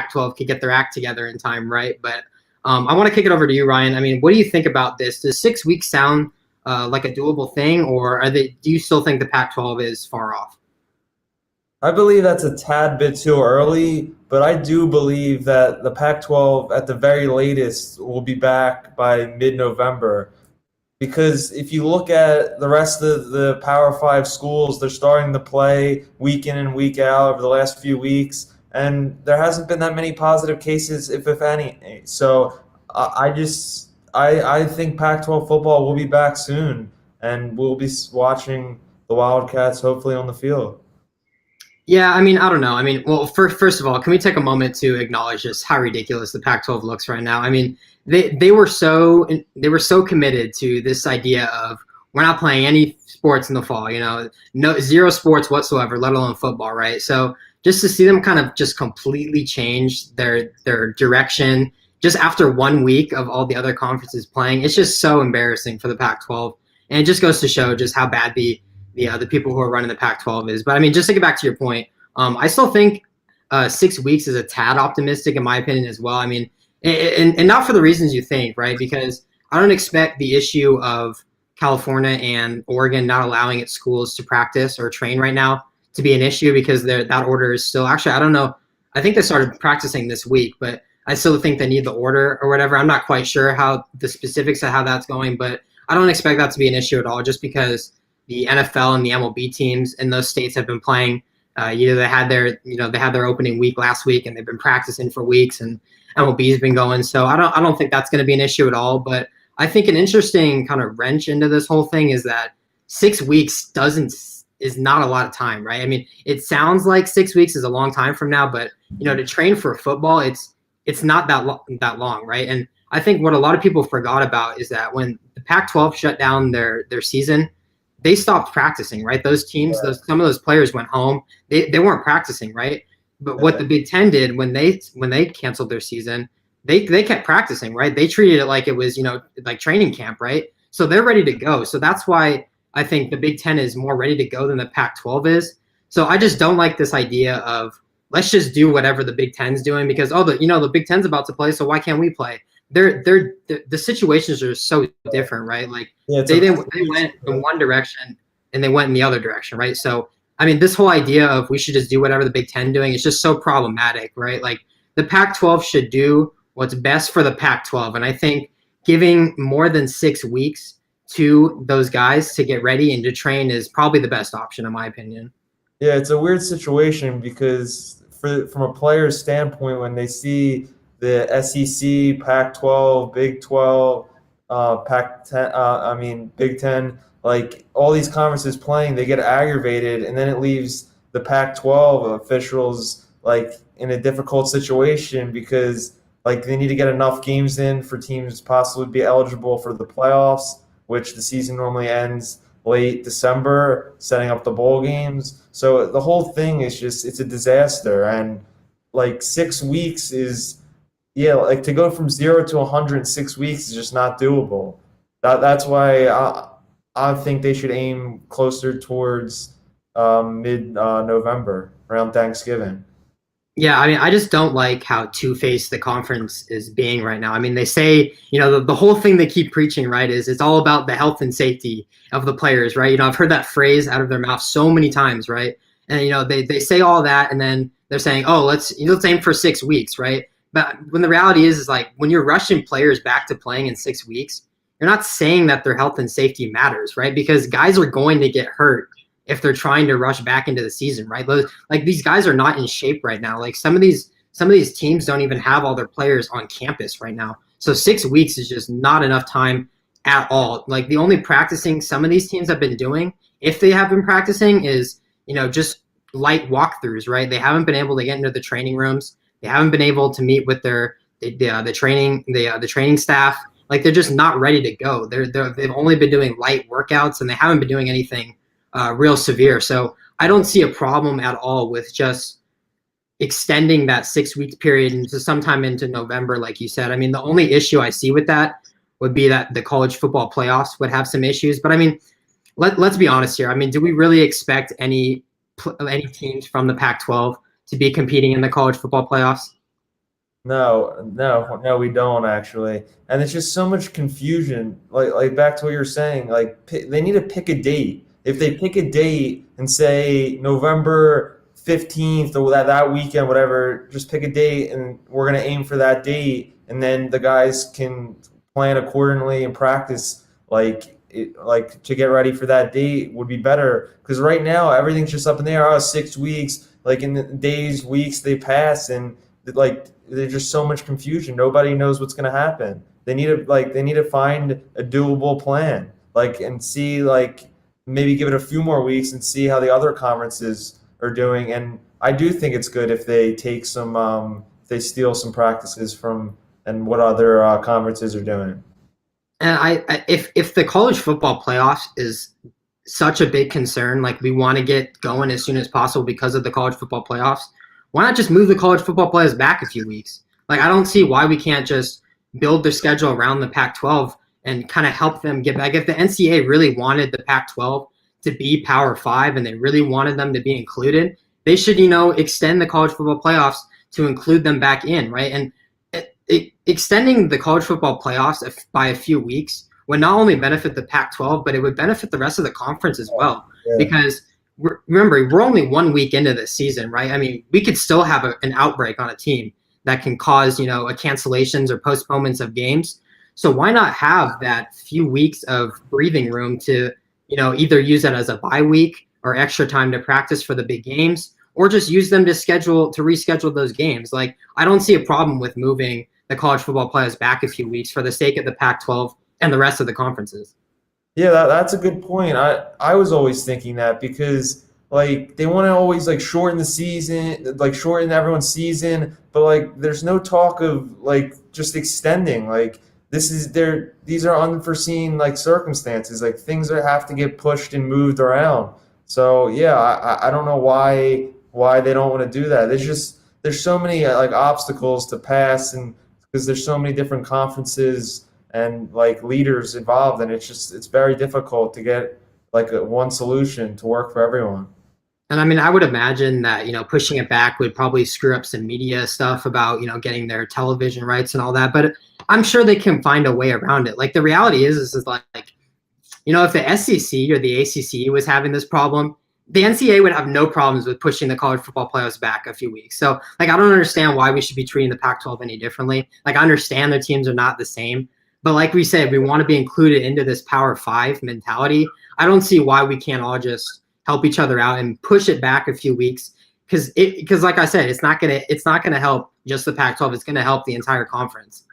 Pac-12 could get their act together in time, right? But I want to kick it over to you, Ryan. I mean, what do you think about this? Does 6 weeks sound like a doable thing, or do you still think the Pac-12 is far off? I believe that's a tad bit too early, but I do believe that the Pac-12 at the very latest will be back by mid-November. Because if you look at the rest of the Power Five schools, they're starting to play week in and week out over the last few weeks, and there hasn't been that many positive cases, if any. So I think Pac-12 football will be back soon, and we'll be watching the Wildcats hopefully on the field. Yeah, I mean, I don't know. I mean, well, first of all, can we take a moment to acknowledge just how ridiculous the Pac-12 looks right now? I mean, they were so committed to this idea of we're not playing any sports in the fall, no zero sports whatsoever, let alone football, right? So just to see them kind of just completely change their direction just after 1 week of all the other conferences playing, it's just so embarrassing for the Pac-12, and it just goes to show just how bad the people who are running the Pac-12 is. But I mean, just to get back to your point, I still think 6 weeks is a tad optimistic in my opinion as well. I mean, and not for the reasons you think, right? Because I don't expect the issue of California and Oregon not allowing its schools to practice or train right now to be an issue, because that order is still actually, I don't know. I think they started practicing this week, but I still think they need the order or whatever. I'm not quite sure how the specifics of how that's going, but I don't expect that to be an issue at all, just because the NFL and the MLB teams in those states have been playing. They had their opening week last week, and they've been practicing for weeks, and MLB's been going. So I don't think that's going to be an issue at all. But I think an interesting kind of wrench into this whole thing is that 6 weeks is not a lot of time, right? I mean, it sounds like 6 weeks is a long time from now, but to train for football, it's not that long, right? And I think what a lot of people forgot about is that when the Pac-12 shut down their season, they stopped practicing, right? Those teams, some of those players went home. They weren't practicing, right? But what the Big Ten did when they canceled their season, they kept practicing, right? They treated it like it was, like training camp, right? So they're ready to go. So that's why I think the Big Ten is more ready to go than the Pac-12 is. So I just don't like this idea of let's just do whatever the Big Ten's doing because the Big Ten's about to play, so why can't we play? The situations are so different, right? Like they went in one direction and they went in the other direction, right? So I mean, this whole idea of we should just do whatever the Big Ten doing is just so problematic, right? Like the Pac-12 should do what's best for the Pac-12, and I think giving more than 6 weeks to those guys to get ready and to train is probably the best option, in my opinion. Yeah, it's a weird situation because from a player's standpoint, when they see the SEC, Pac-12, Big 12, Pac-10, Big 10, like all these conferences playing, they get aggravated, and then it leaves the Pac-12 officials like in a difficult situation because like they need to get enough games in for teams possibly to be eligible for the playoffs, which the season normally ends late December, setting up the bowl games. So the whole thing is it's a disaster, and like 6 weeks is. Yeah, like to go from 0 to 100 in 6 weeks is just not doable. That's why I think they should aim closer towards mid-November, around Thanksgiving. Yeah, I mean, I just don't like how two-faced the conference is being right now. I mean, they say, the whole thing they keep preaching, right, is it's all about the health and safety of the players, right? I've heard that phrase out of their mouth so many times, right? And, they say all that, and then they're saying, oh, let's aim for 6 weeks, right? But when the reality is like when you're rushing players back to playing in 6 weeks, you're not saying that their health and safety matters, right? Because guys are going to get hurt if they're trying to rush back into the season, right? Like these guys are not in shape right now. Like some of these teams don't even have all their players on campus right now. So 6 weeks is just not enough time at all. Like the only practicing some of these teams have been doing, if they have been practicing, is just light walkthroughs, right? They haven't been able to get into the training rooms. They haven't been able to meet with the training staff. Like they're just not ready to go. They've only been doing light workouts, and they haven't been doing anything real severe. So I don't see a problem at all with just extending that 6 week period into sometime into November, like you said. I mean, the only issue I see with that would be that the college football playoffs would have some issues. But I mean, let's be honest here. I mean, do we really expect any teams from the Pac-12 to be competing in the college football playoffs? No, we don't actually, and it's just so much confusion. Like back to what you're saying, like they need to pick a date. If they pick a date and say November 15th or that weekend, whatever, just pick a date and we're gonna aim for that date, and then the guys can plan accordingly and practice like to get ready for that date would be better. Because right now everything's just up in the air. Oh, 6 weeks, like in the days, weeks they pass, and like there's just so much confusion. Nobody knows what's going to happen. They need to find a doable plan, like, and see, like, maybe give it a few more weeks and see how the other conferences are doing. And I do think it's good if they take some if they steal some practices from and what other conferences are doing. And if the college football playoffs is such a big concern, like we want to get going as soon as possible because of the college football playoffs, why not just move the college football playoffs back a few weeks? Like I don't see why we can't just build their schedule around the Pac-12 and kind of help them get back. If the NCAA really wanted the Pac-12 to be Power Five and they really wanted them to be included, they should, extend the college football playoffs to include them back in, right? And extending the college football playoffs by a few weeks would not only benefit the Pac-12, but it would benefit the rest of the conference as well. Yeah. Because remember, we're only 1 week into this season, right? I mean, we could still have an outbreak on a team that can cause, a cancellations or postponements of games. So why not have that few weeks of breathing room to, either use that as a bye week or extra time to practice for the big games, or just use them to reschedule those games. Like, I don't see a problem with moving the college football playoffs back a few weeks for the sake of the Pac-12 and the rest of the conferences. Yeah, that's a good point. I was always thinking that because like they want to always like shorten the season, like shorten everyone's season, but like there's no talk of like just extending. Like these are unforeseen like circumstances, like things that have to get pushed and moved around. So yeah, I don't know why they don't want to do that. There's so many like obstacles to pass, and because there's so many different conferences and like leaders involved, and it's very difficult to get like one solution to work for everyone. And I mean, I would imagine that, pushing it back would probably screw up some media stuff about, getting their television rights and all that. But I'm sure they can find a way around it. Like the reality is like, if the SEC or the ACC was having this problem, the NCAA would have no problems with pushing the college football playoffs back a few weeks. So like, I don't understand why we should be treating the Pac-12 any differently. Like I understand their teams are not the same, but like we said, we want to be included into this Power Five mentality. I don't see why we can't all just help each other out and push it back a few weeks. Because like I said, it's not gonna help just the Pac-12. It's gonna help the entire conference.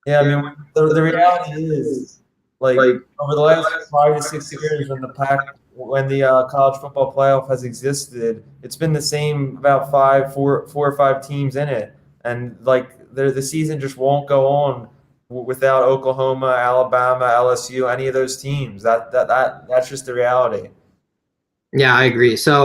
Yeah, I mean the reality is like over the last 5 to 6 years when the college football playoff has existed, it's been the same about four or five teams in it, and like the season just won't go on without Oklahoma, Alabama, LSU, any of those teams. That's just the reality. Yeah, I agree. So